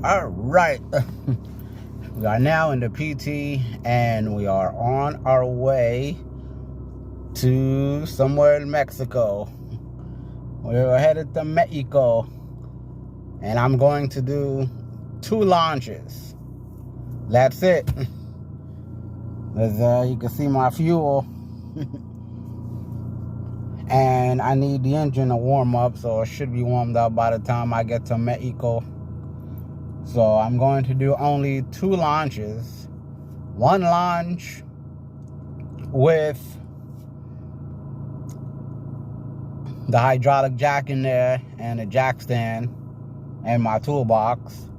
All right. We are now in the PT and we are on our way to somewhere in Mexico. We're headed to Mexico and I'm going to do 2 launches. That's it. As you can see my fuel. And I need the engine to warm up, so it should be warmed up by the time I get to Mexico. So I'm going to do only 2 launches. 1 launch with the hydraulic jack in there and the jack stand and my toolbox.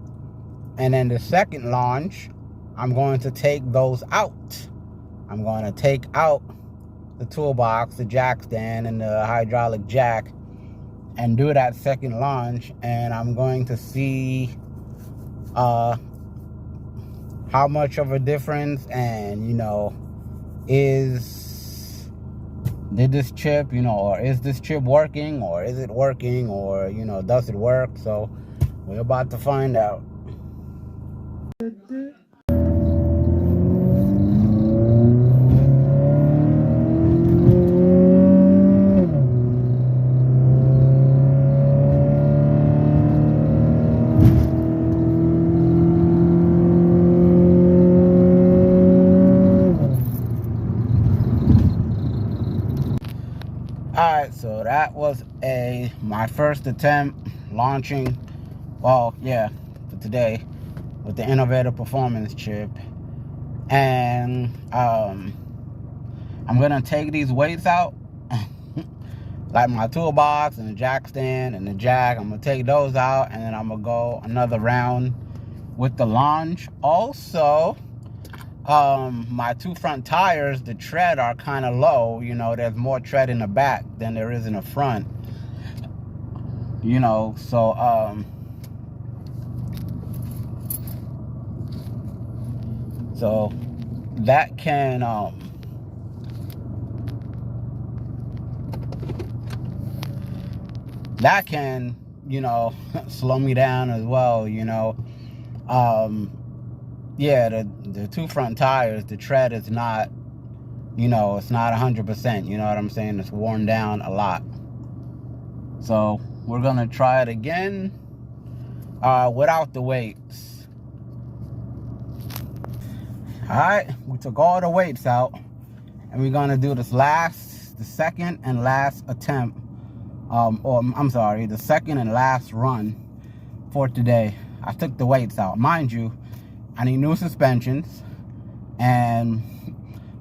And then the second launch, I'm going to take those out. I'm going to take out the toolbox, the jack stand, and the hydraulic jack and do that second launch. And I'm going to see how much of a difference, and did this chip, or is this chip working, or is it working, or does it work? So we're about to find out. Alright, so that was my first attempt launching, for today, with the Innovator Performance chip. And I'm gonna take these weights out, like my toolbox and the jack stand and the jack. I'm gonna take those out, and then I'm gonna go another round with the launch. Also, my 2 front tires, the tread are kind of low. There's more tread in the back than there is in the front. So that can slow me down as well. The 2 front tires, the tread is not, it's not 100%, you know what I'm saying? It's worn down a lot. So we're gonna try it again without the weights. All right, we took all the weights out, and we're gonna do the second and last attempt, the second and last run for today. I took the weights out. Mind you, I need new suspensions, and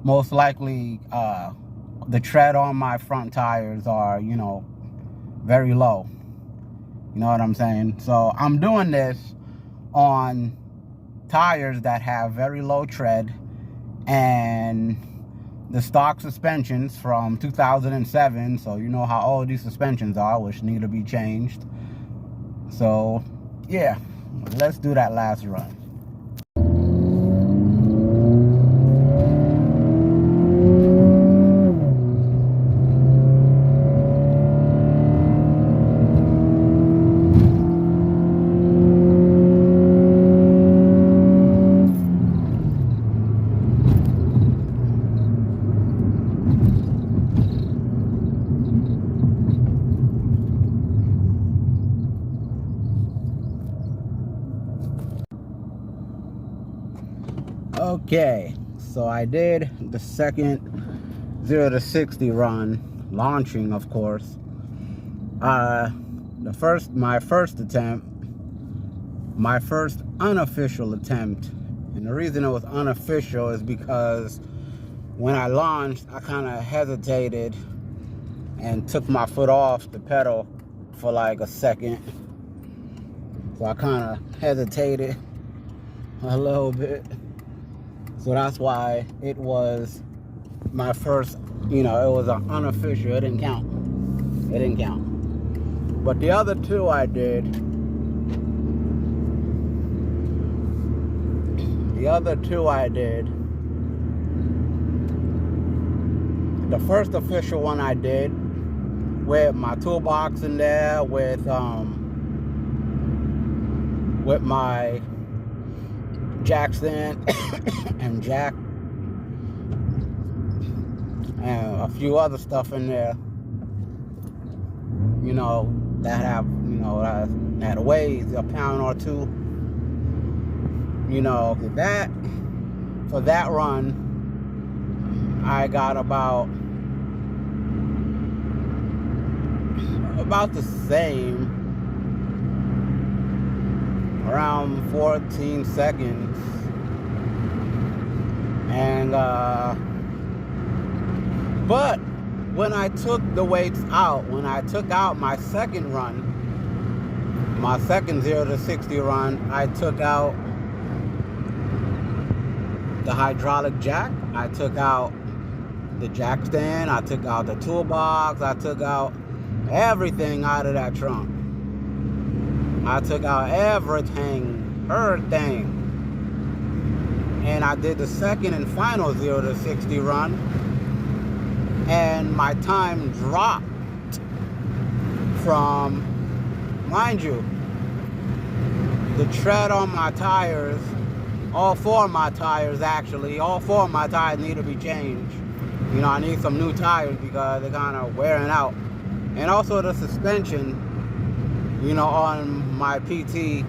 most likely the tread on my front tires are, very low. You know what I'm saying? So I'm doing this on tires that have very low tread and the stock suspensions from 2007. So you know how old these suspensions are, which need to be changed. So yeah, let's do that last run. Okay, so I did the second 0 to 60 run, launching, of course. My first unofficial attempt, and the reason it was unofficial is because when I launched, I kind of hesitated and took my foot off the pedal for like a second. So I kind of hesitated a little bit. So that's why it was my first, it was an unofficial. It didn't count. But the other 2 I did. The first official one I did with my toolbox in there, with with my jack stand and jack and a few other stuff in there, you know, that have, you know, that weighs a pound or two. You know, that, for that run, I got about the same, around 14 seconds. And but when I took the weights out, when I took out my second run, my second 0 to 60 run, I took out the hydraulic jack, I took out the jack stand, I took out the toolbox, I took out everything out of that trunk. I took out everything. And I did the second and final 0 to 60 run, and my time dropped from, mind you, the tread on my tires, all four of my tires actually, all four of my tires need to be changed. You know, I need some new tires because they're kind of wearing out. And also the suspension, you know, on my PT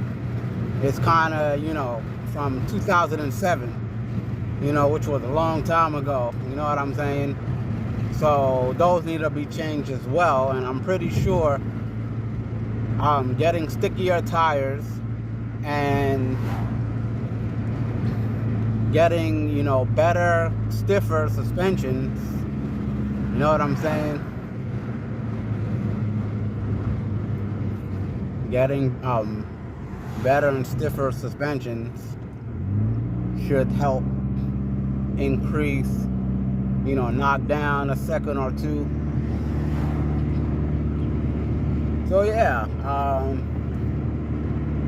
is kind of, you know, from 2007, you know, which was a long time ago, you know what I'm saying? So those need to be changed as well, and I'm pretty sure getting stickier tires and getting, you know, better, stiffer suspensions, you know what I'm saying? Getting better and stiffer suspensions should help increase, you know, knock down a second or two. So yeah,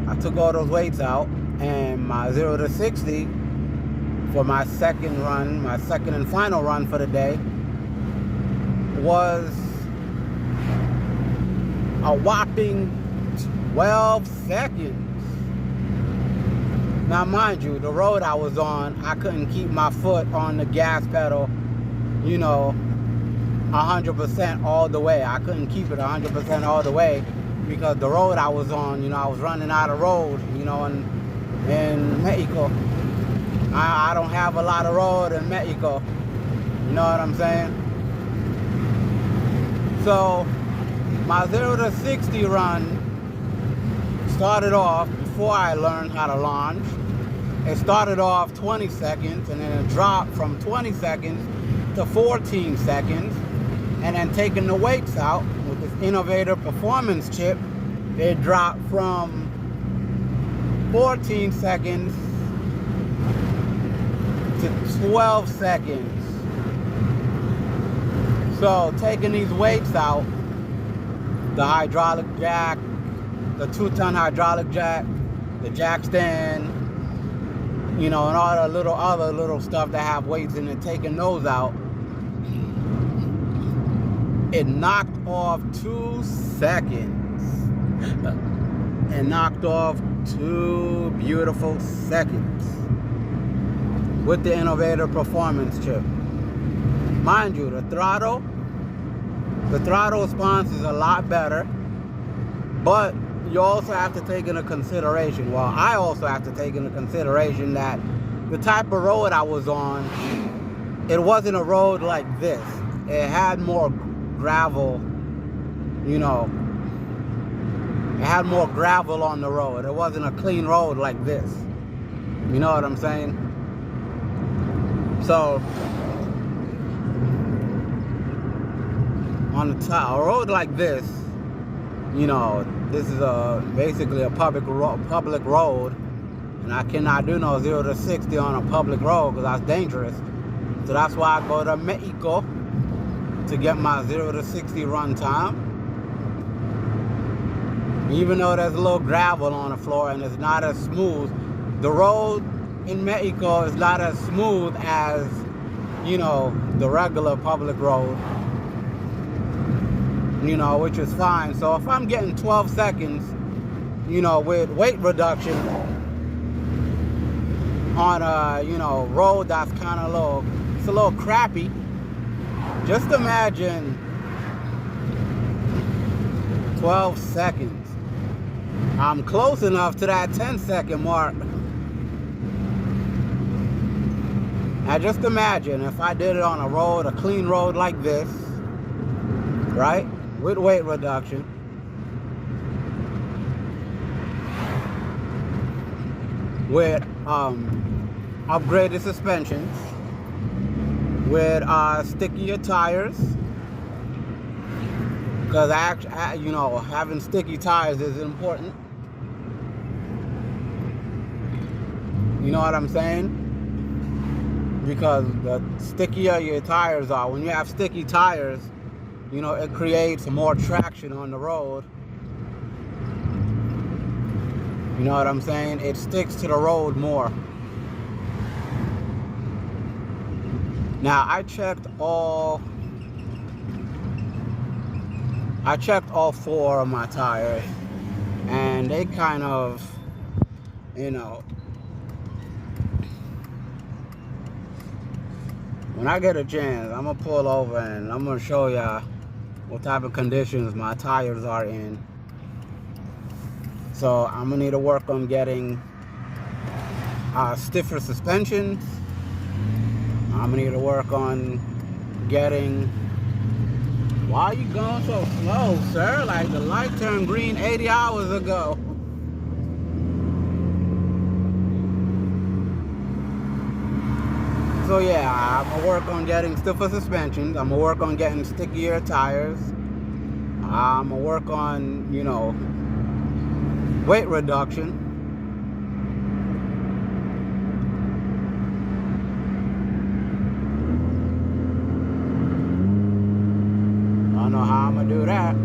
I took all those weights out, and my 0 to 60 for my second run, my second and final run for the day, was a whopping 12 seconds. Now mind you, the road I was on, I couldn't keep my foot on the gas pedal, you know, 100% all the way. I couldn't keep it 100% all the way because the road I was on, you know, I was running out of road, you know, in Mexico. I don't have a lot of road in Mexico, you know what I'm saying? So my 0 to 60 run started off, before I learned how to launch, it started off 20 seconds, and then it dropped from 20 seconds to 14 seconds. And then taking the weights out with this Innovator Performance chip, it dropped from 14 seconds to 12 seconds. So taking these weights out, the hydraulic jack, the 2-ton hydraulic jack, the jack stand, you know, and all the other little stuff that have weights in it, taking those out, it knocked off 2 seconds. It knocked off 2 beautiful seconds with the Innovator Performance chip. Mind you, the throttle response is a lot better, but you also have to take into consideration, well, I also have to take into consideration that the type of road I was on, it wasn't a road like this. It had more gravel, you know, it had more gravel on the road. It wasn't a clean road like this. You know what I'm saying? So, on a road like this, you know, this is basically a public road, and I cannot do no 0 to 60 on a public road because that's dangerous. So that's why I go to Mexico to get my 0 to 60 run time. Even though there's a little gravel on the floor and it's not as smooth, the road in Mexico is not as smooth as, you know, the regular public road, you know, which is fine. So if I'm getting 12 seconds you know, with weight reduction on a, you know, road that's kind of it's a little crappy. Just imagine 12 seconds. I'm close enough to that 10-second mark. Now just imagine if I did it on a road, a clean road like this, right? With weight reduction. With upgraded suspensions. With stickier tires. Because you know, having sticky tires is important. You know what I'm saying? Because the stickier your tires are, when you have sticky tires, you know, it creates more traction on the road. You know what I'm saying? It sticks to the road more. Now, I checked all 4 of my tires, and they kind of, you know, when I get a chance, I'm gonna pull over and I'm gonna show y'all what type of conditions my tires are in. So I'm gonna need to work on getting stiffer suspensions. I'm gonna need to work on getting... Why are you going so slow, sir? Like, the light turned green 80 hours ago. So yeah, I'm gonna work on getting stiffer suspensions. I'm gonna work on getting stickier tires. I'm gonna work on, you know, weight reduction. I don't know how I'm gonna do that.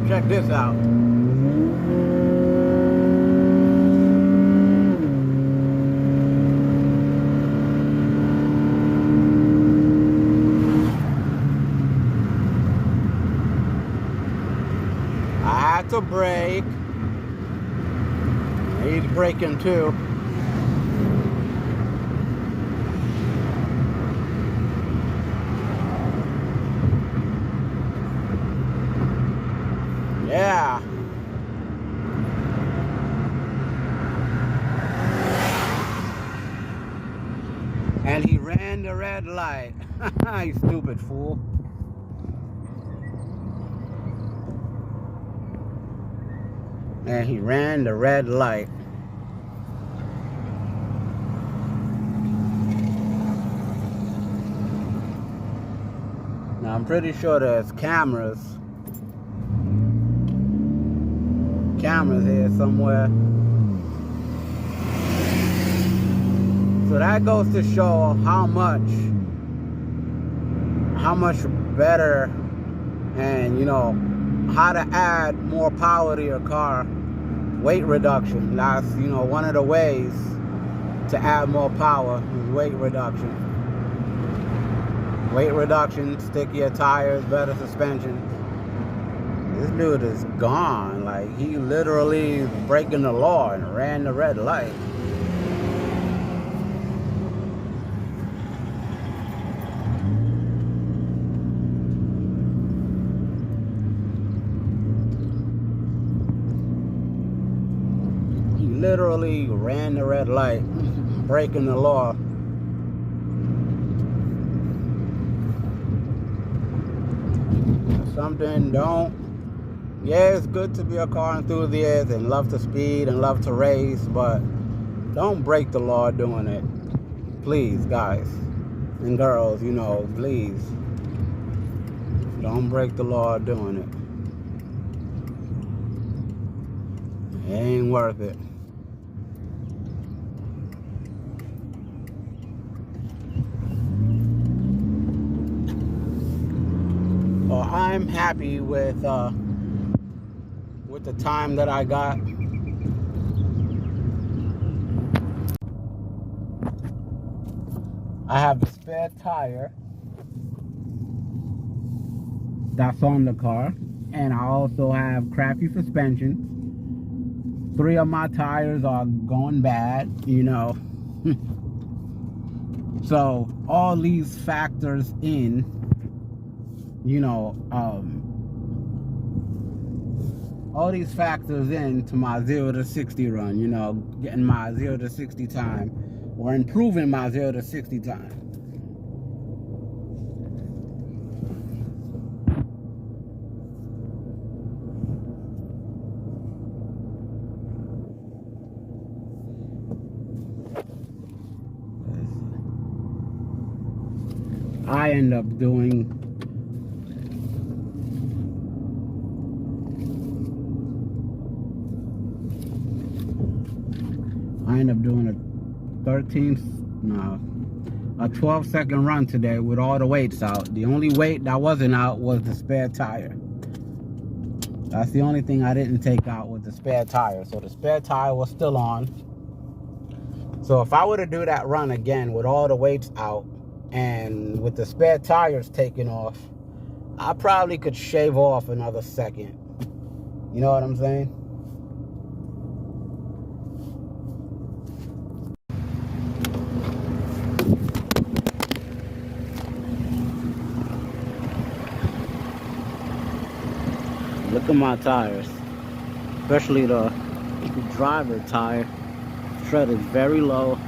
Check this out. To brake. He's braking too. Yeah. And he ran the red light. You stupid fool. And he ran the red light. Now I'm pretty sure there's cameras here somewhere. So that goes to show how much better, and you know, how to add more power to your car. Weight reduction. That's, you know, one of the ways to add more power is weight reduction. Weight reduction, stickier tires, better suspension. This dude is gone. Like, he literally is breaking the law and ran the red light. Literally ran the red light, breaking the law. Something yeah, it's good to be a car enthusiast and love to speed and love to race, but don't break the law doing it. Please, guys and girls, you know, please. Don't break the law doing it. It ain't worth it. Well, I'm happy with the time that I got. I have the spare tire that's on the car. And I also have crappy suspension. 3 of my tires are going bad, you know. So all these factors in, you know, all these factors into my 0 to 60 run, you know, getting my 0 to 60 time or improving my 0 to 60 time. I end up doing a 12-second run today with all the weights out. The only weight that wasn't out was the spare tire. That's the only thing I didn't take out was the spare tire. So the spare tire was still on. So if I were to do that run again with all the weights out and with the spare tires taken off, I probably could shave off another second. You know what I'm saying? Look at my tires, especially the driver tire. Tread is very low.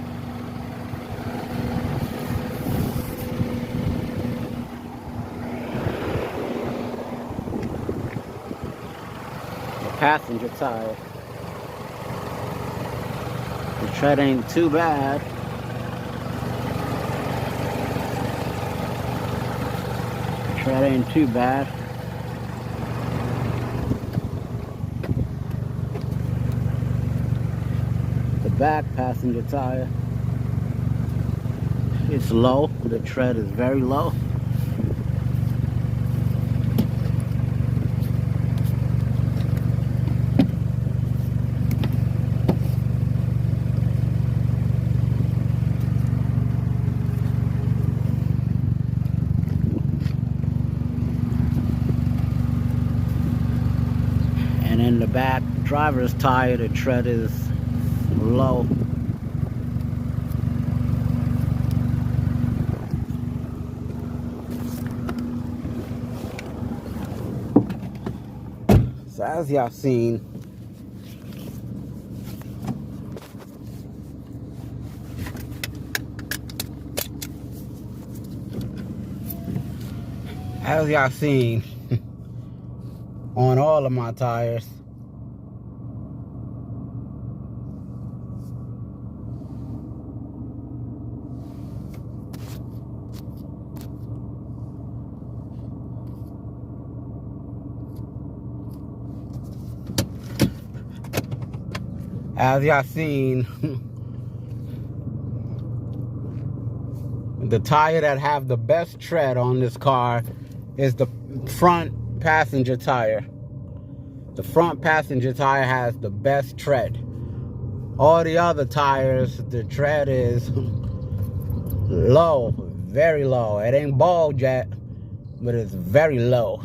The passenger tire, the tread ain't too bad. The tread ain't too bad. Back passenger tire, it's low. The tread is very low. And in the back driver's tire, the tread is low. So as y'all seen, on all of my tires, the tire that have the best tread on this car is the front passenger tire. The front passenger tire has the best tread. All the other tires, the tread is low, very low. It ain't bald yet, but it's very low.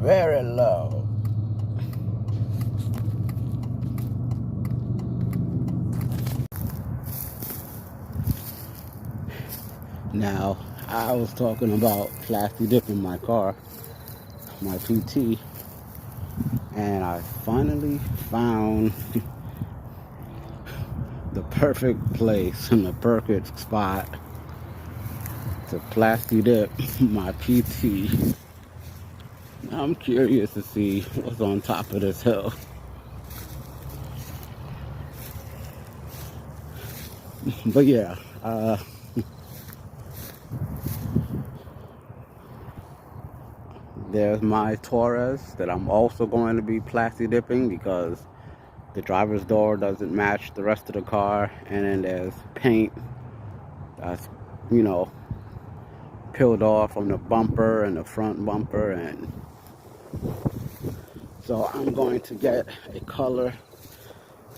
Very low. Now, I was talking about plasti dipping my car, my PT, and I finally found the perfect place and the perfect spot to plasti dip my PT. I'm curious to see what's on top of this hill. But yeah, there's my Taurus that I'm also going to be plasti dipping because the driver's door doesn't match the rest of the car, and then there's paint that's, you know, peeled off from the bumper and the front bumper, and so I'm going to get a color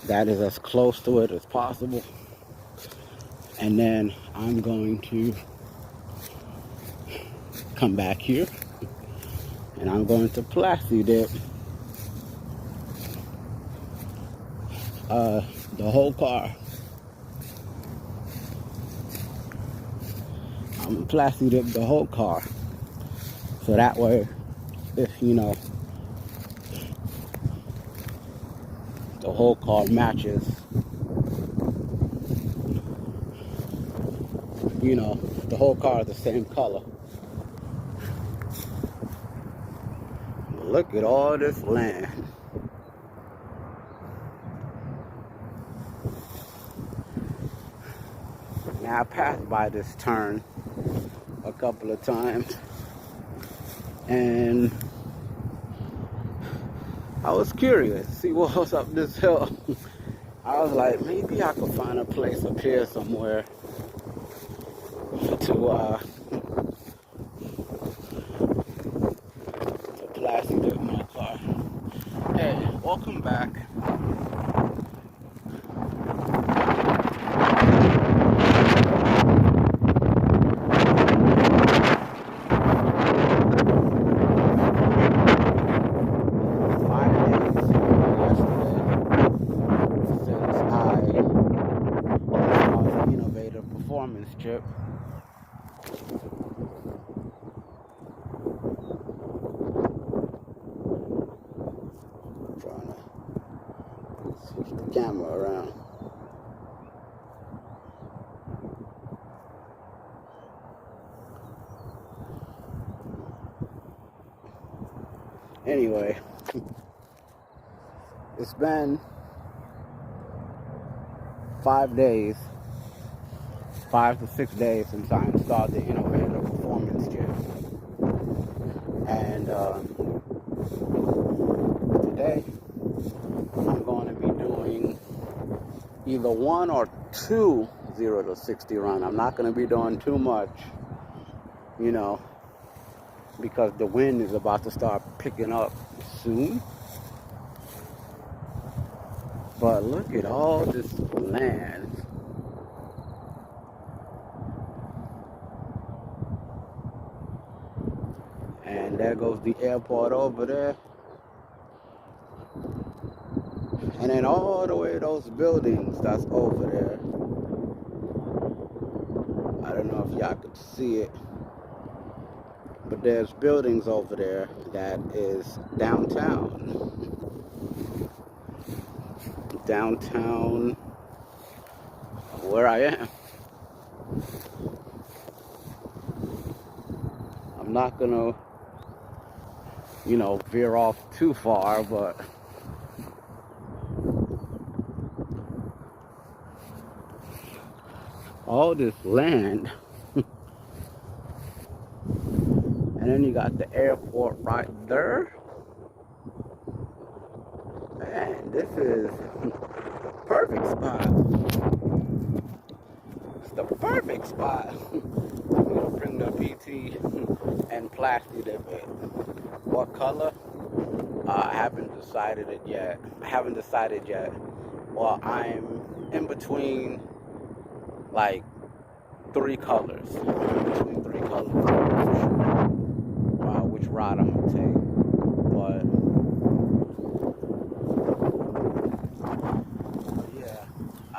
that is as close to it as possible, and then I'm going to come back here and I'm going to Plasti dip the whole car. I'm gonna Plasti dip the whole car. So that way, if you know, the whole car matches, you know, the whole car is the same color. Look at all this land. Now I passed by this turn a couple of times and I was curious to see what was up this hill. I was like, maybe I could find a place up here somewhere to Plasti dip my car. Hey, welcome back. Performance chip. Trying to switch the camera around. Anyway, it's been 5 days. 5 to 6 days since I installed the Innovator Performance chip. And today, I'm going to be doing either 1 or 2 0 to 60 run. I'm not going to be doing too much, you know, because the wind is about to start picking up soon. But look at all this land. And there goes the airport over there. And then all the way those buildings that's over there. I don't know if y'all could see it. But there's buildings over there that is downtown. Downtown where I am. I'm not gonna, you know, veer off too far, but all this land. And then you got the airport right there. Man, this is perfect spot. It's the perfect spot. I'm gonna bring the PT and Plasti dip it. What color? I haven't decided it yet. Well, I'm in between like 3 colors. Which route I'm gonna take. But yeah, I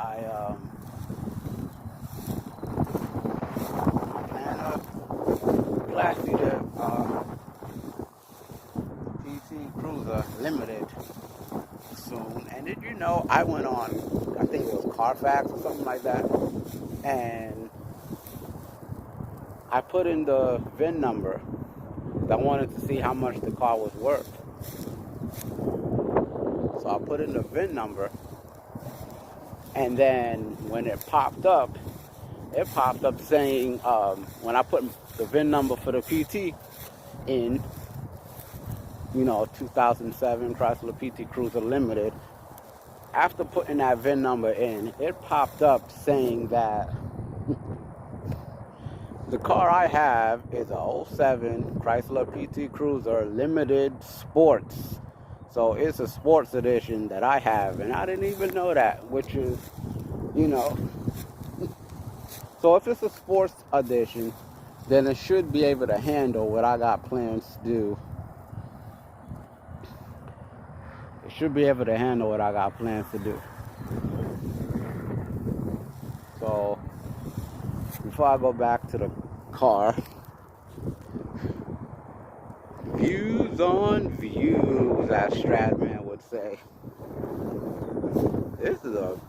plan up Plasti dip PT Cruiser Limited soon. And did you know I went on, I think it was Carfax or something like that, and I put in the VIN number. I wanted to see how much the car was worth. So I put in the VIN number, and then when it popped up saying, when I put the VIN number for the PT in, you know, 2007 Chrysler PT Cruiser Limited, after putting that VIN number in, it popped up saying that the car I have is a 07 Chrysler PT Cruiser Limited Sports. So it's a sports edition that I have, and I didn't even know that, which is, you know. So if it's a sports edition, then it should be able to handle what I got plans to do. It should be able to handle what I got plans to do. So before I go back to the car, views on views, as Stradman would say. This is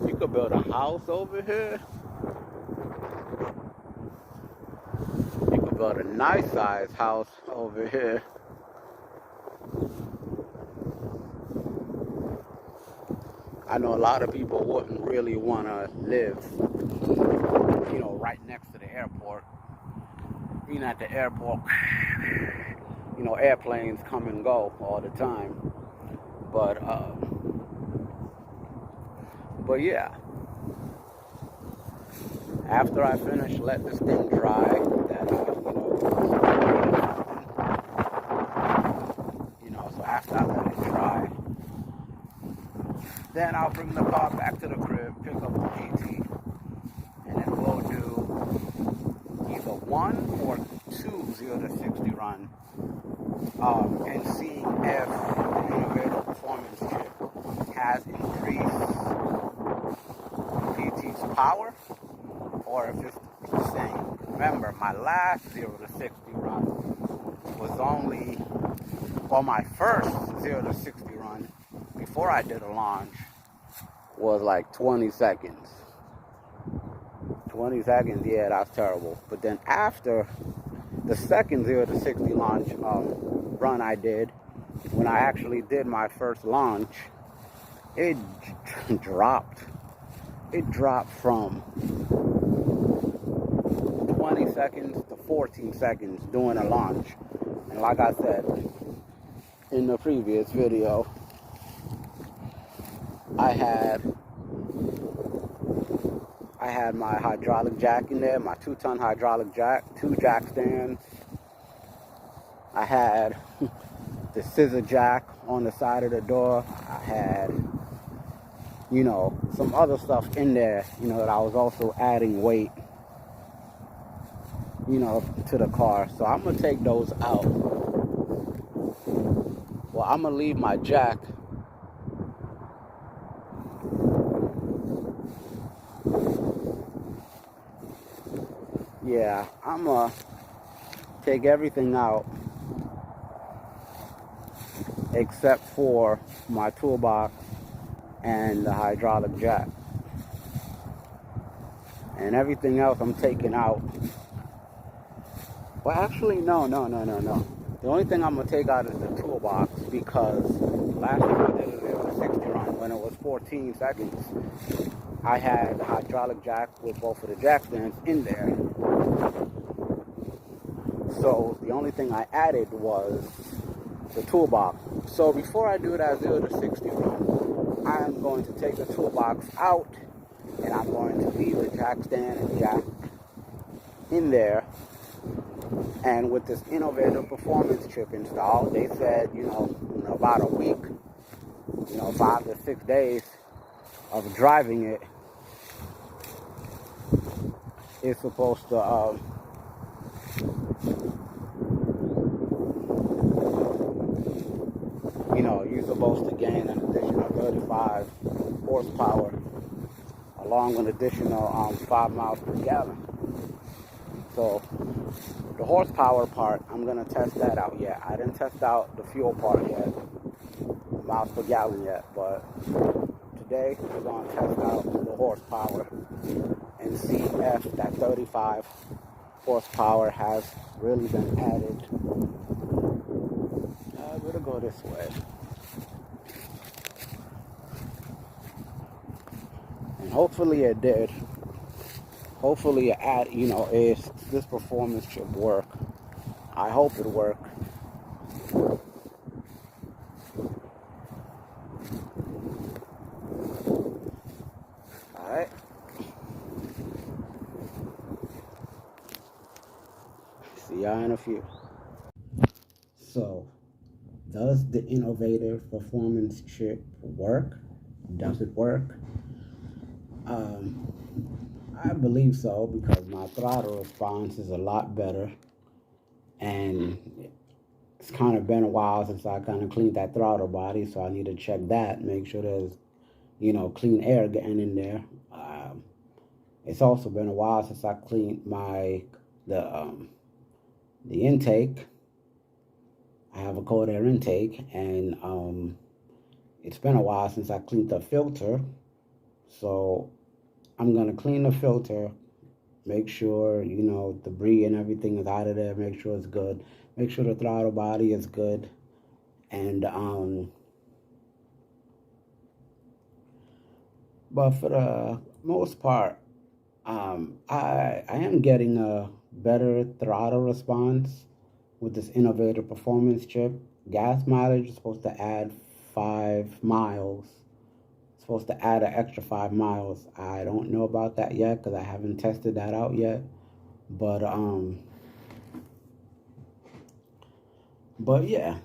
you could build a house over here. You could build a nice sized house over here. I know a lot of people wouldn't really want to live, right next to the airport. Being at the airport, airplanes come and go all the time. But yeah. After I finish, let this thing dry. So after I let it dry, then I'll bring the car back to the crib, pick up the PT, and then we'll do either 1 or 2 0 to 60 run, and see if the Innovator Performance chip has increased PT's power or if it's the same. Remember, my last 0 to 60 run was only, my first 0 to 60 run before I did a launch was like 20 seconds. 20 seconds, yeah, that's terrible. But then after the second 0 to 60 launch run I did, when I actually did my first launch, it dropped. It dropped from 20 seconds to 14 seconds doing a launch. And like I said in the previous video, I had my hydraulic jack in there, my 2-ton hydraulic jack, 2 jack stands. I had the scissor jack on the side of the door. I had, some other stuff in there, that I was also adding weight, to the car. So I'm going to take those out. Well, I'm going to leave my jack. Yeah, I'm going to take everything out except for my toolbox and the hydraulic jack. And everything else I'm taking out. Well, actually, no. The only thing I'm going to take out is the toolbox, because last time I did a 0 to 60 run, when it was 14 seconds, I had the hydraulic jack with both of the jack stands in there. So the only thing I added was the toolbox. So before I do that 0 to 60 run, I'm going to take the toolbox out, and I'm going to leave the jack stand and jack in there. And with this Innovator Performance chip installed, they said, in about a week, 5 to 6 days of driving it, it's supposed to, you're supposed to gain an additional 35 horsepower along with an additional 5 miles per gallon. So the horsepower part, I'm going to test that out yet. I didn't test out the fuel part yet, miles per gallon yet, but today we're going to test out the horsepower and see if that 35 horsepower has really been added. I'm going to go this way. And hopefully it did. Hopefully it this performance should work. I hope it worked. Alright. See y'all in a few. So, does the Innovator Performance chip work? Does it work? I believe so, because my throttle response is a lot better, and it's kind of been a while since I kind of cleaned that throttle body, so I need to check that, make sure there's, clean air getting in there. It's also been a while since I cleaned the intake. I have a cold air intake, and it's been a while since I cleaned the filter. So I'm gonna clean the filter, make sure debris and everything is out of there, make sure it's good, make sure the throttle body is good, and but for the most part, I am getting a better throttle response with this Innovator Performance chip. Gas mileage is supposed to add 5 miles. It's supposed to add an extra 5 miles. I don't know about that yet because I haven't tested that out yet. But yeah,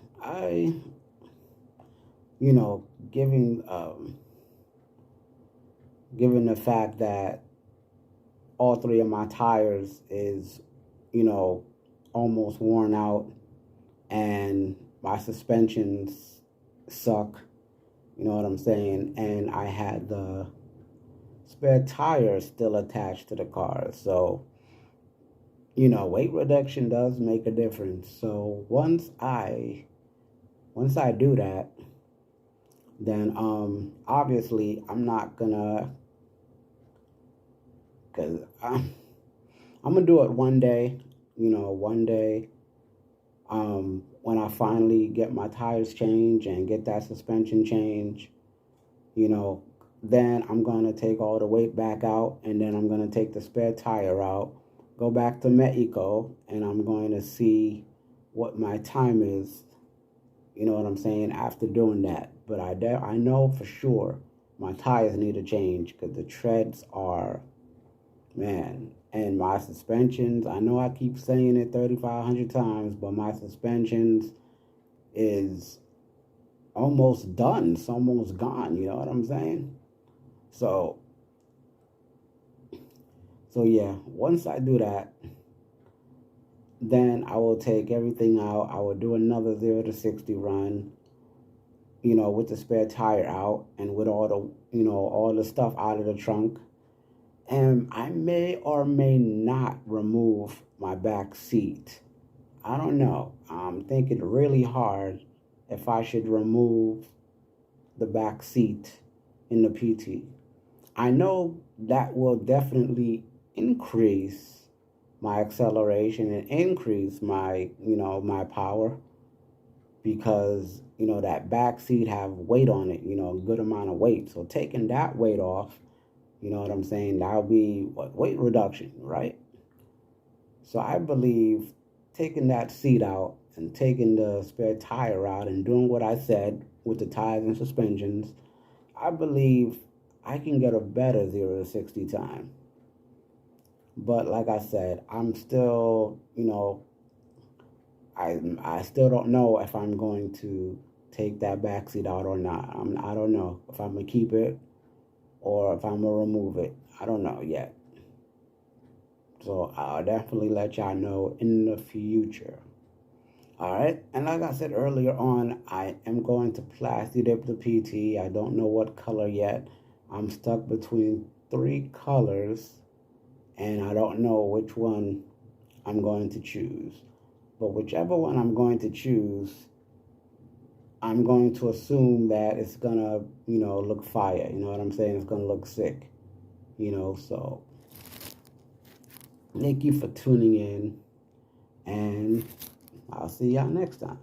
given the fact that all 3 of my tires is, almost worn out, and my suspensions suck, you know what I'm saying? And I had the spare tire still attached to the car. So, weight reduction does make a difference. So once I do that, then obviously I'm not gonna, because I'm gonna do it one day, when I finally get my tires changed and get that suspension change, then I'm going to take all the weight back out, and then I'm going to take the spare tire out, go back to Mexico, and I'm going to see what my time is, you know what I'm saying, after doing that. But I know for sure my tires need to change, because the treads are, man, and my suspensions, I know I keep saying it 3,500 times, but my suspensions is almost done. It's almost gone, you know what I'm saying? So yeah, once I do that, then I will take everything out. I will do another 0 to 60 run, with the spare tire out and with all the stuff out of the trunk. And I may or may not remove my back seat. I don't know. I'm thinking really hard if I should remove the back seat in the PT. I know that will definitely increase my acceleration and increase my, my power, because, that back seat have weight on it, a good amount of weight. So taking that weight off, you know what I'm saying, that'll be weight reduction, right? So I believe taking that seat out and taking the spare tire out and doing what I said with the tires and suspensions, I believe I can get a better 0 to 60 time. But like I said, I'm still, I still don't know if I'm going to take that back seat out or not. I don't know if I'm going to keep it or if I'm going to remove it. I don't know yet. So I'll definitely let y'all know in the future. All right. And like I said earlier on, I am going to plasti dip the PT. I don't know what color yet. I'm stuck between 3 colors, and I don't know which one I'm going to choose. But whichever one I'm going to choose, I'm going to assume that it's going to, look fire. You know what I'm saying? It's going to look sick. So thank you for tuning in, and I'll see y'all next time.